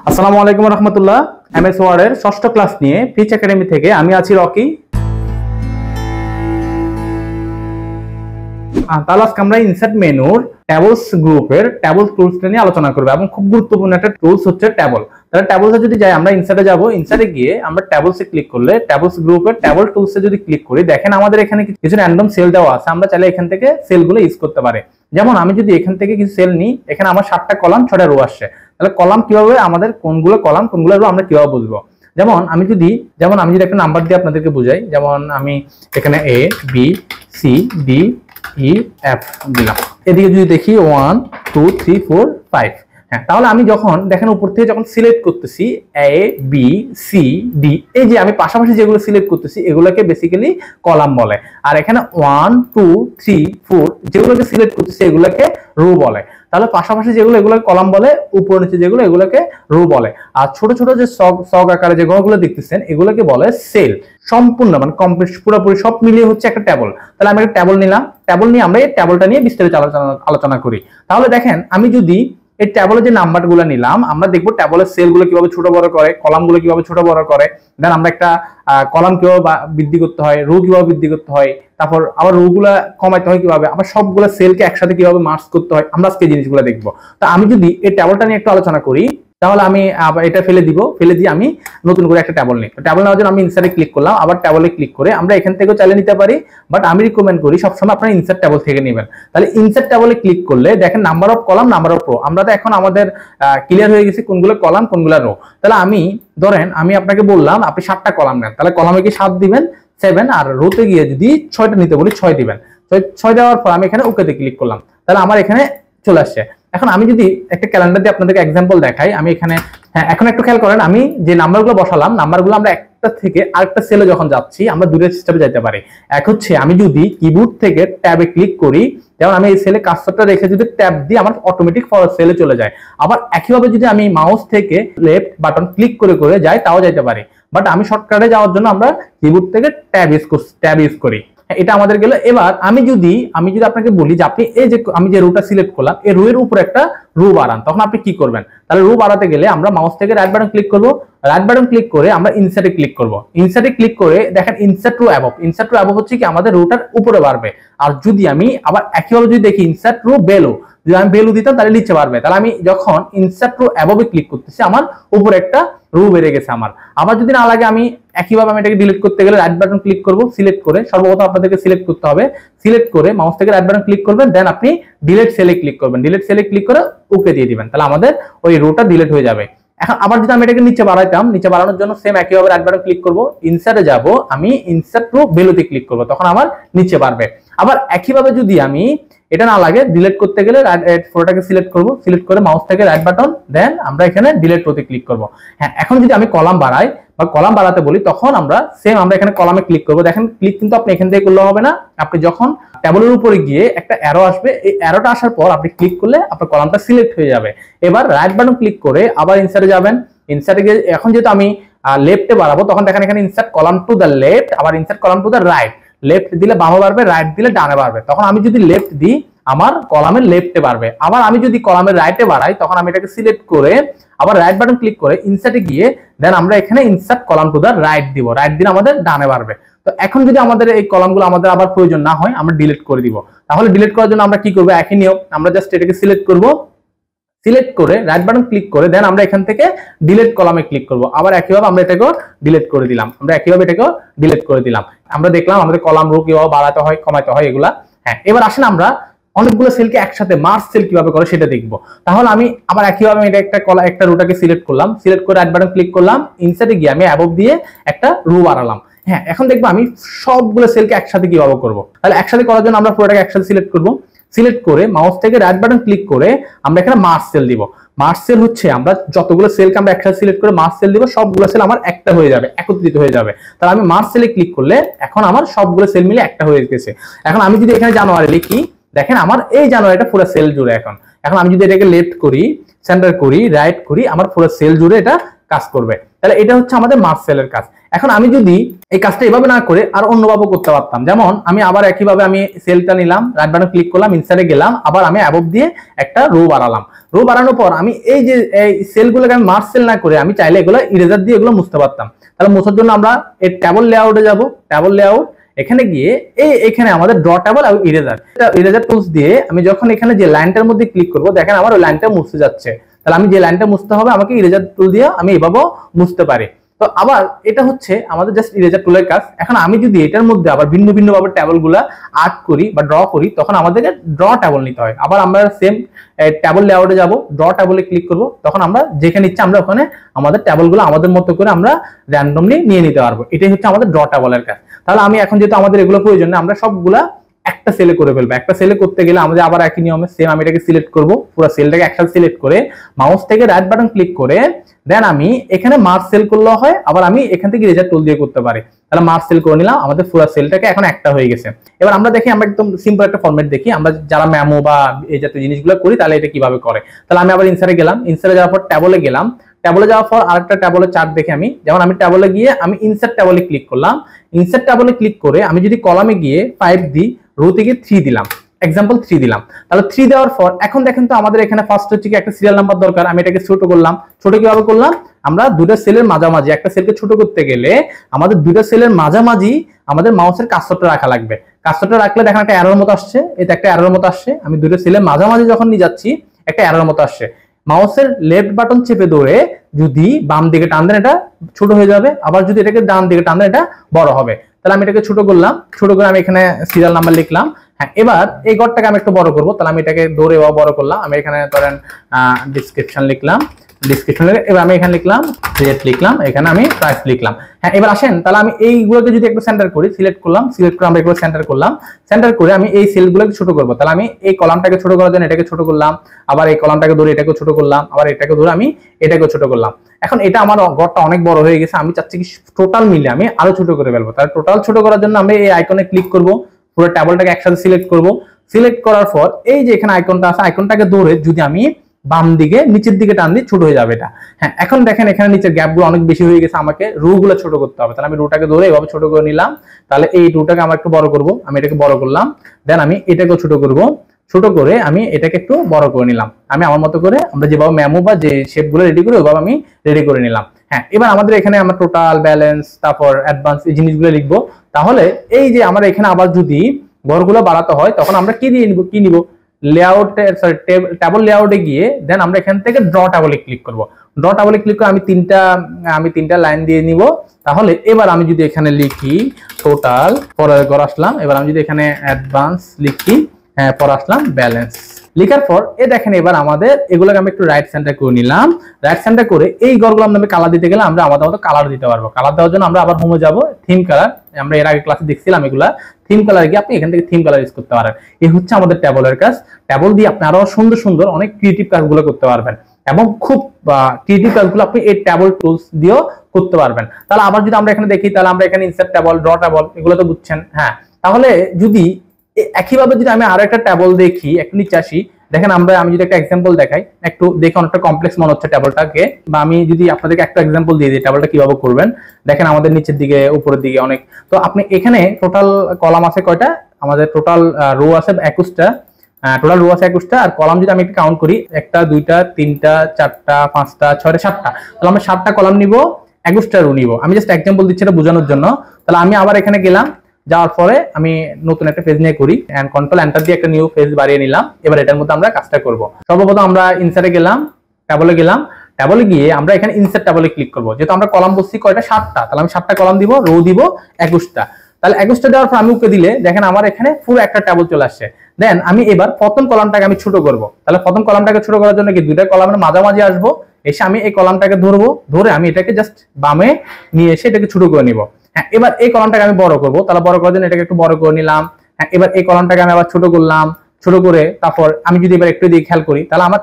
আসসালামু আলাইকুম রহমতুল্লাহ। এমএস ওয়ার্ডের ষষ্ঠ ক্লাস নিয়ে পিচ একাডেমি থেকে আমি আছি রকি। তাহলে আজকে আমরা ইনসার্ট মেনুর ট্যাবলস গ্রুপের ট্যাবলস টুলসটা নিয়ে আলোচনা করব এবং খুব গুরুত্বপূর্ণ একটা টুলস হচ্ছে ট্যাবল। তাহলে ট্যাবলসে যদি যাই, আমরা ইনসার্টে যাব, ইনসার্টে গিয়ে আমরা ট্যাবলসে ক্লিক করলে ট্যাবলস গ্রুপের ট্যাবল টুলসে যদি ক্লিক করি, দেখেন আমাদের এখানে কিছু র্যান্ডম সেল দেওয়া আছে। আমরা চাইলে এখান থেকে সেলগুলো ইউজ করতে পারি। যেমন আমি যদি এখান থেকে কিছু সেল নিই, এখানে আমার 7টা কলাম 6টা রো আসছে। তাহলে কলাম কিভাবে আমাদের কোনগুলো কলাম কোনগুলো রো আমরা কিভাবে বুঝবো? যেমন আমি যদি একটা নাম্বার দিয়ে আপনাদেরকে বুঝাই, যেমন আমি এখানে A B C D E F দিলাম। এদিকে যদি দেখি 1 2 3 4 5, হ্যাঁ, তাহলে আমি যখন দেখেন উপর থেকে যখন সিলেক্ট করতেছি এ বি সি ডি, এই যে আমি পাশাপাশি যেগুলো সিলেক্ট করতেছি এগুলোকে বেসিক্যালি কলাম বলে। আর এখানে 1 2 3 4 যেগুলোকে সিলেক্ট করতেছি এগুলোকে রো বলে। তাহলে পাশাপাশি যেগুলো এগুলোকে কলাম বলে, উপর নিচে যেগুলো এগুলোকে রো বলে। আর ছোট ছোট যে সগ আকারে যে ঘরগুলো দেখতেছেন এগুলোকে বলে সেল। সম্পূর্ণ মানে কমপ্লিট পুরোপুরি সব মিলিয়ে হচ্ছে একটা ট্যাবল। তাহলে আমি একটা ট্যাবল নিলাম, ট্যাবল নিয়ে আমরা এই ট্যাবলটা নিয়ে বিস্তারিত আলোচনা করি। তাহলে দেখেন আমি যদি এই ট্যাবলের যে নাম্বারগুলো নিলাম, আমরা দেখবো ট্যাবলের সেলগুলো কিভাবে ছোট বড় করে, কলামগুলো কিভাবে ছোট বড় করে, দেন আমরা একটা কলাম কিভাবে বৃদ্ধি করতে হয়, রো কিভাবে বৃদ্ধি করতে হয়, তারপর আবার রো গুলা কমাইতে হয় কিভাবে, আবার সবগুলো সেলকে একসাথে কিভাবে মার্জ করতে হয়, আমরা আজকে জিনিসগুলো দেখবো। তো আমি যদি এই ট্যাবলটা নিয়ে একটু আলোচনা করি, তাহলে আমি আবার এটা ফেলে দিয়ে আমি নতুন করে একটা ট্যাবল নিই। ট্যাবল নেওয়ার জন্য আমি ইনসার্টে ক্লিক করলাম, আবার ট্যাবলে ক্লিক করে আমরা এখান থেকেও চালিয়ে নিতে পারি, বাট আমি রিকমেন্ড করি সবসময় আপনারা ইনসার্ট ট্যাবল থেকে নেবেন। তাহলে ইনসার্ট ট্যাবলে ক্লিক করলে দেখেন number of column, number of rho, আমরা তো এখন আমাদের ক্লিয়ার হয়ে গেছে কোনগুলো কলাম কোনগুলো রো। তাহলে আমি আপনাকে বললাম আপনি 7টা কলাম নেন, তাহলে কলামে কি 7 দিবেন 7, আর রোতে গিয়ে যদি 6টা নিতে বলি 6 দিবেন। 6 দেওয়ার পর আমি এখানে ওকেতে ক্লিক করলাম, তাহলে আমার এখানে চলে আসছে। এখন আমি যদি একটা ক্যালেন্ডার দিয়ে আপনাদেরকে এক্সাম্পল দেখাই, আমি এখানে, হ্যাঁ, এখন একটু খেয়াল করেন, আমি যে নাম্বারগুলো বসালাম নাম্বারগুলো আমরা একটা থেকে আরেকটা সেলে যখন যাচ্ছি আমরা দুটো সিস্টেমে যেতে পারি। এক হচ্ছে আমি যদি কিবোর্ড থেকে ট্যাবে ক্লিক করি, যেমন আমি এই সেলে কার্সরটা রেখে যদি ট্যাব দিয়ে আমার অটোমেটিক ফরওয়ার্ড সেলে চলে যায়। আবার একইভাবে যদি আমি মাউস থেকে লেফট বাটন ক্লিক করে করে যাই তাও যাইতে পারি, বাট আমি শর্টকাটে যাওয়ার জন্য আমরা কিবোর্ড থেকে ট্যাব ইউজ করি। এটা আমাদের গেল। এবার আমি যদি আপনাকে বলি যে আপনি এই যে আমি যে রোটা সিলেক্ট করলাম এই রো এর উপর একটা রো বাড়ান, তখন আপনি কি করবেন? তাহলে রো বাড়াতে গেলে আমরা মাউস থেকে রাইট বাটন ক্লিক করব, রাইট বাটন ক্লিক করে আমরা ইনসার্টে ক্লিক করব। ইনসার্টে ক্লিক করে দেখেন insert to above, insert to above হচ্ছে কি আমাদের রোটার উপরে বাড়বে। আর যদি আমি আবার একইভাবে যদি দেখি ইনসার্ট টু বেলো, যদি আমি বেলো দিতাম তাহলে নিচে বাড়বে। তাহলে আমি যখন ইনসার্ট টু অ্যাবভে ক্লিক করতেছি আমার উপরে একটা রো বেড়ে গেছে আমার। আবার যদি না লাগে আমি একইভাবে আমি এটাকে ডিলিট করতে গেলে রাইট বাটন ক্লিক করব, সিলেক্ট করে, সর্বপ্রথম আপনাদেরকে সিলেক্ট করতে হবে, সিলেক্ট করে মাউস থেকে রাইট বাটন ক্লিক করবেন, দেন আপনি ডিলিট সেলে ক্লিক করবেন, ডিলিট সেলে ক্লিক করে ওকে দিয়ে দিবেন, তাহলে আমাদের ওই রোটা ডিলিট হয়ে যাবে। এখন আবার যদি আমি এটাকে নিচে বাড়াইতাম, নিচে বাড়ানোর জন্য সেম একইভাবে রাইট বাটন ক্লিক করব, ইনসার্টে যাব, আমি ইনসার্ট টু বেলোতে ক্লিক করব, তখন আমার নিচে বাড়বে। আবার একইভাবে যদি আমি এটা না লাগে ডিলিট করতে গেলে ফটোটাকে সিলেক্ট করব, সিলেক্ট করে মাউস থেকে রাইট বাটন, দেন আমরা এখানে ডিলিট করতে ক্লিক করব। হ্যাঁ, এখন যদি আমি কলাম বাড়াই বা কলাম বাড়াতে বলি তখন আমরা এখানে কলামে ক্লিক করব। দেখেন ক্লিক কিন্তু আপনি এখান থেকে করলে হবে না, আপনি যখন ট্যাবলের উপরে গিয়ে একটা অ্যারো আসবে, এই অ্যারোটা আসার পর আপনি ক্লিক করলে আপনার কলামটা সিলেক্ট হয়ে যাবে। এবার রাইট বাটন ক্লিক করে আবার ইনসার্টে যাবেন, ইনসার্টে গিয়ে এখন যেহেতু আমি লেফটে বাড়াবো তখন দেখেন এখানে insert column to the left, আবার insert column to the right, left দিলে বামে বাড়বে, রাইট দিলে ডানে বাড়বে। তখন আমি যদি লেফট দিই আমার কলামের লেফটে বাড়বে, আবার আমি যদি কলামের রাইটে বাড়াই তখন আমি এটাকে সিলেক্ট করে আবার রাইট বাটন ক্লিক করে ইনসার্টে গিয়ে দেন আমরা এখানে insert column to the right দিব, রাইট দিলে আমাদের ডানে বাড়বে। তো এখন যদি আমাদের এই কলামগুলো আমাদের আবার প্রয়োজন না হয় আমরা ডিলিট করে দিব। তাহলে ডিলিট করার জন্য আমরা কি করব? একই নিয়ম, আমরা জাস্ট এটাকে সিলেক্ট করব, সিলেক্ট করে রাইট বাটন ক্লিক করে দেন আমরা এখান থেকে ডিলিট কলামে ক্লিক করব, আবার একইভাবে আমরা এটাকেও ডিলিট করে দিলাম, আমরা দেখলাম আমাদের কলাম রো কিভাবে বাড়াতে হয় কমাতে হয় এগুলা। হ্যাঁ, এবার আসেন আমরা অনেকগুলো সেলকে একসাথে মার্জ সেল কিভাবে করে সেটা দেখবো। তাহলে আমি আবার একইভাবে এটা একটা রোটাকে সিলেক্ট করলাম, সিলেক্ট করে রাইট বাটন ক্লিক করলাম, ইনসার্টে গিয়ে আমি অ্যাবভ দিয়ে একটা রো বাড়ালাম। হ্যাঁ, এখন দেখবো আমি সবগুলো সেলকে একসাথে কিভাবে করব। তাহলে একসাথে করার জন্য আমরা পুরোটাকে একসাথে সিলেক্ট করব, সিলেক্ট করে মাউস থেকে রাইট বাটন ক্লিক করে আমরা এখানে মার্জ সেল দিব। মার্জ সেল হচ্ছে আমরা যতগুলো সেলকে আমরা একসাথে সিলেক্ট করে মার্জ সেল দিব, সবগুলো সেল আমার একটা হয়ে যাবে, একত্রিত হয়ে যাবে। তাহলে আমি মার্জ সেলে ক্লিক করলে এখন আমার সবগুলো সেল মিলে একটা হয়ে গেছে। এখন আমি যদি এখানে জানুয়ারি লিখি, দেখেন আমার এই জানুয়ারিটা পুরো সেল জুড়ে। এখন আমি যদি এটাকে লেফট করি, সেন্টার করি, রাইট করি, আমার পুরো সেল জুড়ে এটা কাজ করবে। তাহলে এটা হচ্ছে আমাদের মার্জ সেলের কাজ। এখন আমি যদি এই কাজটা এভাবে না করে আর অন্যভাবে করতে পারতাম, যেমন আমি আবার একইভাবে আমি সেলটা নিলাম, রাইট বাটন ক্লিক করলাম, ইনসার্টে গেলাম, আবার আমি অ্যাবভ দিয়ে একটা রো বাড়ালাম। রো বাড়ানোর পর আমি এই যে এই সেলগুলোকে আমি মার্জ সেল না করে আমি চাইলে এগুলো ইরেজার দিয়ে এগুলো মুছতে পারতাম। তাহলে মোছার জন্য আমরা এই ট্যাবল লেআউটে যাব, ট্যাবল লেআউট, এখানে গিয়ে এখানে আমাদের ড্র ট্যাবল আর ইরেজার টুলস দিয়ে আমি যখন এখানে যে লাইনটার মধ্যে ক্লিক করব, দেখেন আমার ওই লাইনটা মুছতে যাচ্ছে। তাহলে আমি যে লাইনটা মুছতে হবে আমাকে ইরেজার টুল দিয়ে আমি এভাবেও মুছতে পারি। তো আবার এটা হচ্ছে আমাদের জাস্ট ইরেজার টুলের কাজ। এখন আমি যদি এটার মধ্যে আবার ভিন্ন ভিন্ন ভাবে ট্যাবল গুলা আর্ট করি বা ড্র করি, তখন আমাদেরকে ড্র ট্যাবল নিতে হয়। আবার আমরা সেম ট্যাবল লেআউটে যাব, ড্র ট্যাবলে ক্লিক করব, তখন আমরা যেখানে ইচ্ছা আমরা ওখানে আমাদের ট্যাবল গুলো আমাদের মতো করে আমরা র্যান্ডমলি নিয়ে নিতে পারবো। এটাই হচ্ছে আমাদের ড্র ট্যাবলের কাজ। তাহলে আমি এখন যেহেতু আমাদের এগুলো প্রয়োজন না, আমরা সবগুলা একটা সেলে করে ফেলবো। একটা সেলে করতে গেলে আমাদের আবার একই নিয়মে সেম আমি এটাকে সিলেক্ট করব, পুরো সেলটাকে একসাথে সিলেক্ট করে মাউস থেকে রাইট বাটন ক্লিক করে দেন আমি এখানে মার্জ সেল করলেও হয়, আবার আমি এখান থেকে ইরেজার টুল দিয়ে করতে পারি। তাহলে মার্জ সেল করে নিলাম, আমাদের পুরো সেলটাকে এখন একটা হয়ে গেছে। এবার আমরা দেখি, আমরা একদম সিম্পল একটা ফরম্যাট দেখি, আমরা যারা মেমো বা এই জাতীয় জিনিসগুলো করি তাহলে এটা কিভাবে করে। তাহলে আমি আবার ইনসার্টে গেলাম, ইনসার্টে যাওয়ার পর ট্যাবলে গেলাম, ট্যাবলে যাওয়ার পর আরেকটা ট্যাবলে চার্ট দেখি আমি, যেমন আমি ট্যাবলে গিয়ে আমি ইনসার্ট ট্যাবলে ক্লিক করলাম, ইনসার্ট ট্যাবলে ক্লিক করে আমি যদি কলামে গিয়ে 5 দিই, রো থেকে 3 দিলাম, এক্সাম্পল 3 দিলাম। তাহলে 3 দেওয়ার পর এখন দেখেন তো আমাদের এখানে ফার্স্ট হচ্ছে কি একটা সিরিয়াল নাম্বার দরকার। আমি এটাকে ছোট করলাম, ছোট কিভাবে করলাম, আমরা দুটো সেলের মাঝামাঝি, একটা সেলকে ছোট করতে গেলে আমাদের দুটো সেলের মাঝামাঝি আমাদের মাউসের কার্সরটা রাখা লাগবে। কার্সরটা রাখলে দেখেন একটা অ্যারোর মতো আসছে, এটা একটা অ্যারোর মতো আসছে। আমি দুটো সেলের মাঝামাঝি যখন নিয়ে যাচ্ছি একটা অ্যারোর মতো আসছে। মাউসের লেফট বাটন চেপে ধরে যদি বাম দিকে টান দেন এটা ছোট হয়ে যাবে, আবার যদি এটাকে ডান দিকে টান দেন এটা বড় হবে। তাহলে আমি এটাকে ছোট করলাম, ছোট করে আমি এখানে সিরিয়াল নাম্বার লিখলাম। হ্যাঁ, এবার এই ঘরটাকে আমি একটু বড় করব, তাহলে আমি এটাকে ধরে বড় করলাম। আমি এখানে ধরেন ডিসক্রিপশন লিখলাম, ডিসক্রিপশন এবার আমি এখানে লিখলাম রেট, লিখলাম এখানে আমি প্রাইস লিখলাম। হ্যাঁ, এবার আসেন তাহলে আমি এইগুলোকে যদি একটু সেন্টার করি, সিলেক্ট করলাম, সিলেক্ট করে আমরা এগুলো সেন্টার করলাম, সেন্টার করে আমি এই সেলগুলোকে ছোট করব। তাহলে আমি এই কলামটাকে ছোট করার জন্য এটাকে ছোট করলাম, আবার এই কলামটাকে ধরে এটাকে ছোট করলাম, আবার এটাকে ধরে আমি এটাকে ছোট করলাম। এখন এটা আমার ঘরটা অনেক বড় হয়ে গেছে, আমি চাচ্ছি কি টোটাল মিলে আমি আরো ছোট করে ফেলবো। তাহলে টোটাল ছোট করার জন্য আমি এই আইকনে ক্লিক করব, পুরো ট্যাবলটাকে একসাথে সিলেক্ট করব। সিলেক্ট করার পর এই যে এখানে আইকনটা আছে, আইকনটাকে ধরে যদি আমি বাম দিকে নিচের দিকে টান দিই ছোট হয়ে যাবে এটা। হ্যাঁ, এখন দেখেন এখানে নিচের গ্যাপগুলো অনেক বেশি হয়ে গেছে, আমাকে রো গুলো ছোট করতে হবে। তাহলে আমি রোটাকে ধরে এভাবে ছোট করে নিলাম। তাহলে এই রোটাকে আমরা একটু বড় করব, আমি এটাকে বড় করলাম, দেন আমি এটাকেও ছোট করব, ছোট করে আমি এটাকে একটু বড় করে নিলাম। আমি আমার মতো করে আমরা যেভাবে মেমো বা যে শেপগুলো রেডি করি ওইভাবে আমি রেডি করে নিলাম। হ্যাঁ, এবার আমাদের এখানে আমরা টোটাল, ব্যালেন্স, তারপর অ্যাডভান্স এই জিনিসগুলো লিখবো। তাহলে এই যে আমরা এখানে আবার যদি ঘরগুলো বাড়াতে হয় তখন আমরা কি দিয়ে নিব, কি নিব, লেআউটে সরি ট্যাবল লেআউটে গিয়ে দেন আমরা এখান থেকে ড্র ট্যাবলে ক্লিক করব। ড্র ট্যাবলে ক্লিক করে আমি তিনটা লাইন দিয়ে নিব। তাহলে এবার আমি যদি এখানে লিখি টোটাল, পরে ঘর আসলাম, এবার আমি যদি এখানে অ্যাডভান্স লিখি, পর আসলাম ব্যালেন্স, লিখার পর দেখেন এবার আমাদের এগুলোকে আমি একটু রাইট সেন্টার করে নিলাম। রাইট সেন্টার করে এই ঘরগুলো আমরা কালার দিতে গেলে আমরা আমাদের মতো কালার দিতে পারবো। কালার দেওয়ার জন্য আমরা আবার হোমে যাব, থিম কালার, আমরা এর আগে ক্লাসে দেখছিলাম এগুলা থিম কালার গিয়ে আপনি এখান থেকে থিম কালার ইউজ করতে পারেন। এই হচ্ছে আমাদের ট্যাবলের কাজ। ট্যাবল দিয়ে আপনি আরো সুন্দর সুন্দর অনেক ক্রিয়েটিভ কাজগুলো করতে পারবেন এবং খুব ক্রিয়েটিভ কাজগুলো আপনি এই ট্যাবল টুলস দিয়েও করতে পারবেন। তাহলে আবার যদি আমরা এখানে দেখি, তাহলে আমরা এখানে ইনসার্ট ট্যাবল, ড্র ট্যাবল এগুলো তো বুঝছেন। হ্যাঁ, তাহলে যদি একইভাবে যদি আমি আরো একটা ট্যাবল দেখি, একটু নিচে আসি, দেখেন আমি যদি একটা এক্সাম্পল দেখাই, একটু দেখে অনেকটা কমপ্লেক্স মনে হচ্ছে ট্যাবলটাকে, বা আমি যদি আপনাদেরকে একটা এক্সাম্পল দিয়ে দিই ট্যাবলটা কিভাবে করবেন। দেখেন আমাদের নিচের দিকে উপরের দিকে অনেক, তো আপনি এখানে টোটাল কলাম আছে কয়টা, আমাদের টোটাল রো আছে 21টা, টোটাল রো আছে 21টা, আর কলাম যদি আমি একটু কাউন্ট করি 1টা 2টা 3টা 4টা 5টা 6টা 7টা, তাহলে আমরা 7টা কলাম নিব, 21টা রো নিব। আমি জাস্ট এক্সাম্পল দিচ্ছি এটা বোঝানোর জন্য। তাহলে আমি আবার এখানে গেলাম, যাওয়ার পরে আমি নতুন একটা পেজ নিয়ে করি, এন্ড কন্ট্রোল এন্টার দিয়ে একটা নিউ পেজ বাড়িয়ে নিলাম। এবার এটার মধ্যে আমরা কাজটা করব। সর্বপ্রথম আমরা ইনসার্টে গেলাম, ট্যাবলে গেলাম, ট্যাবলে গিয়ে আমরা এখানে ইনসার্ট ট্যাবলে ক্লিক করব। যেহেতু আমরা কলাম বলছি কয়টা, 7টা, তাহলে আমি 7টা কলাম দিব, রো দিব 21টা। তাহলে 21টা দেওয়ার পর আমি ওকে দিলে দেখেন আমার এখানে পুরো একটা ট্যাবল চলে আসছে। দেন আমি এবার প্রথম কলামটাকে আমি ছোট করব। তাহলে প্রথম কলামটাকে ছোট করার জন্য কি দুইটা কলামের মাঝামাঝি আসবো, এসে আমি এই কলামটাকে ধরবো, ধরে আমি এটাকে জাস্ট বামে নিয়ে এসে এটাকে ছোট করে নিব। হ্যাঁ, এবার এই কলামটাকে আমি বড় করব, তাহলে বড় করার জন্য এটাকে একটু বড় করে নিলাম। হ্যাঁ, এবার এই কলামটাকে আমি আবার ছোট করলাম, ছোট করে তারপর আমি যদি এবার একটু দিয়ে খেয়াল করি, তাহলে আমার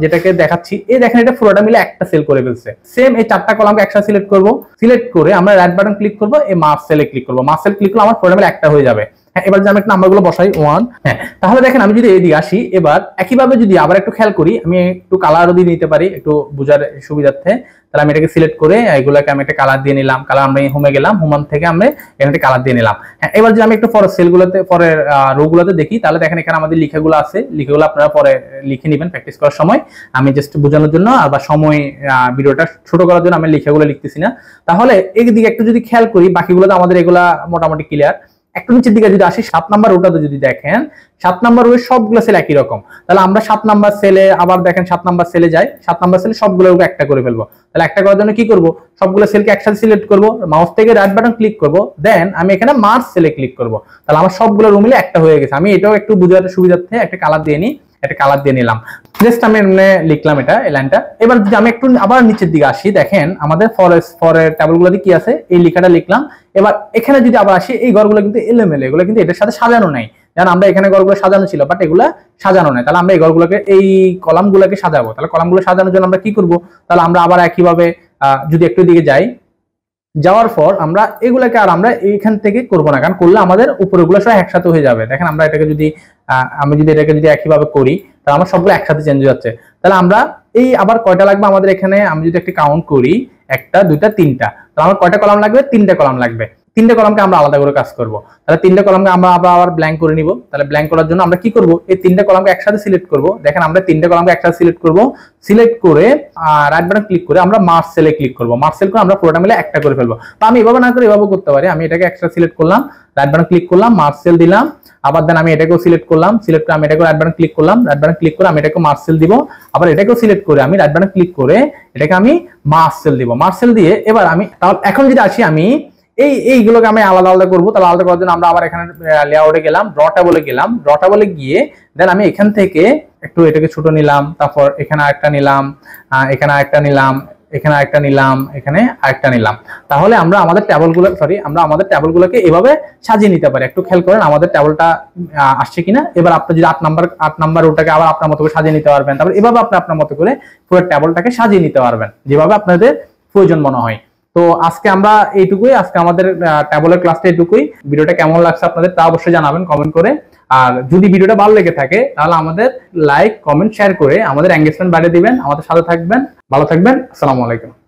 যেটাকে দেখাচ্ছি এই দেখেন এটা পুরোটা মিলে একটা সেল করে ফেলছে। সেম এই 4টা কলামকে একসাথে সিলেক্ট করব, সিলেক্ট করে আমরা রাইট বাটন ক্লিক করব, এই মার্জ সেলে ক্লিক করব, মার্জ সেল ক্লিক করলে আমার পুরোটা মিলে একটা হয়ে যাবে। হ্যাঁ, এবার যদি আমি একটা নাম্বারগুলো বসাই 1, হ্যাঁ, তাহলে দেখেন আমি যদি এইদিকে আসি, এবার একইভাবে যদি আবার একটু খেয়াল করি, আমি একটু কালারও দিয়ে নিতে পারি একটু বোঝার সুবিধার্থে। তাহলে আমি এটাকে সিলেক্ট করে এগুলোকে আমি একটা কালার দিয়ে নিলাম, কালার আমরা হোমে গেলাম, হোম থেকে আমরা এখানে কালার দিয়ে নিলাম। হ্যাঁ, এবার যদি আমি একটু পরের সেলগুলোতে পরের রোগুলোতে দেখি, তাহলে দেখেন এখানে আমাদের লেখাগুলো আছে, লেখাগুলো আপনারা পরে লিখে নেবেন প্র্যাকটিস করার সময়। আমি জাস্ট বোঝানোর জন্য আর বা সময় ভিডিওটা ছোট করার জন্য আমি লেখাগুলো লিখতেছি না। তাহলে এইদিকে একটু যদি খেয়াল করি, বাকিগুলোতে আমাদের এগুলা মোটামুটি ক্লিয়ার। একটু নিচের দিকে যদি আসি, 7 নাম্বার রোটাতে যদি দেখেন, 7 নাম্বার রোয়ের সবগুলো সেল একই রকম। তাহলে আমরা 7 নাম্বার সেলে আবার দেখেন 7 নাম্বার সেলে যাই, 7 নাম্বার সেলে সবগুলো একটা করে ফেলবো। তাহলে একটা করার জন্য কি করব, সবগুলো সেলকে একসাথে সিলেক্ট করব, মাউস থেকে রাইট বাটন ক্লিক করব, দেন আমি এখানে মার্জ সেলে ক্লিক করব। তাহলে আমার সবগুলো রো মিলে একটা হয়ে গেছে। আমি এটাও একটু বোঝার সুবিধার্থে একটা কালার দিয়ে নিই, একটা কালার দিয়ে নিলাম, জাস্ট আমি এমনি লিখলাম এটা এই লাইনটা। এবার যদি আমি একটু আবার নিচের দিকে আসি, দেখেন আমাদের ফরের টেবিলগুলোতে কি আছে, এই লেখাটা লিখলাম। এবার এখানে যদি আবার আসি, এই ঘরগুলো কিন্তু এলোমেলো, এগুলো কিন্তু এটার সাথে সাজানো নাই। যেমন আমরা এখানে ঘরগুলো সাজানো ছিল, বাট এগুলা সাজানো নাই। তাহলে আমরা এই ঘরগুলোকে, এই কলামগুলোকে সাজাবো। তাহলে কলামগুলো সাজানোর জন্য আমরা কি করব, তাহলে আমরা আবার একইভাবে যদি একটু দিকে যাই, যাওয়ার পর আমরা এগুলাকে আর আমরা এইখান থেকে করব না, কারণ করলে আমাদের উপরেগুলো সব একসাথে হয়ে যাবে। দেখেন আমরা এটাকে যদি আমি যদি এটাকে যদি একইভাবে করি, তাহলে আমার সবগুলো একসাথে চেঞ্জ হয়ে যাচ্ছে। তাহলে আমরা এই আবার কয়টা লাগবে আমাদের এখানে, আমি যদি একটা কাউন্ট করি, 1টা 2টা 3টা, তাহলে আমার কয়টা কলাম লাগবে, 3টা কলাম লাগবে। 3টা কলামকে আমরা আলাদা করে কাজ করব। তাহলে 3টা কলামকে আমরা আবার ব্ল্যাঙ্ক করে নিব। তাহলে ব্ল্যাঙ্ক করার জন্য আমরা কি করব, এই 3টা কলামকে একসাথে সিলেক্ট করব। দেখেন আমরা 3টা কলামকে একসাথে সিলেক্ট করব, সিলেক্ট করে রাইট বাটন ক্লিক করে আমরা মার্জ সেলে ক্লিক করব। মার্জ সেল করে আমরা পুরোটা মিলে একটা করে ফেলবো। তো আমি এভাবে না করে এভাবে করতে পারি। আমি এটাকে একসাথে সিলেক্ট করলাম, রাইট বাটন ক্লিক করলাম, মার্জ সেল দিলাম, আবার দেন আমি এটাকেও সিলেক্ট করলাম, সিলেক্ট করে আমি এটাকে রাইট বাটন ক্লিক করলাম, রাইট বাটন ক্লিক করে আমি এটাকে মার্জ সেল দিব, আবার এটাকেও সিলেক্ট করে আমি রাইট বাটন ক্লিক করে এটাকে আমি মার্জ সেল দিব। মার্জ সেল দিয়ে এবার আমি তাহলে এখন যদি আসি, আমি এইগুলোকে আমি আলাদা আলাদা করবো। তাহলে আলাদা করার জন্য আমরা আবার এখানে লেআউটে গেলাম, ড্র ট্যাবে গেলাম, ড্র ট্যাবে গিয়ে দেন আমি এখান থেকে একটু এটাকে ছোট নিলাম, তারপর এখানে আরেকটা নিলাম, এখানে আরেকটা নিলাম, এখানে আরেকটা নিলাম, এখানে আরেকটা নিলাম। তাহলে আমরা আমাদের আমাদের ট্যাবলগুলোকে এভাবে সাজিয়ে নিতে পারি। একটু খেয়াল করেন আমাদের ট্যাবলটা আসছে কিনা। এবার আপনি যদি 8 নাম্বার ওটাকে আবার আপনার মতো করে সাজিয়ে নিতে পারবেন। তারপর এভাবে আপনি আপনার মতো করে পুরো ট্যাবলটাকে সাজিয়ে নিতে পারবেন, যেভাবে আপনাদের প্রয়োজন মনে হয়। তো আজকে আমরা এইটুকুই, আজকে আমাদের ট্যাবলের ক্লাসটা এইটুকুই। ভিডিওটা কেমন লাগছে আপনাদের তা অবশ্যই জানাবেন কমেন্ট করে। আর যদি ভিডিওটা ভালো লেগে থাকে, তাহলে আমাদের লাইক, কমেন্ট, শেয়ার করে আমাদের এঙ্গেজমেন্ট বাড়িয়ে দিবেন। আমাদের সাথে থাকবেন, ভালো থাকবেন। আসসালামু আলাইকুম।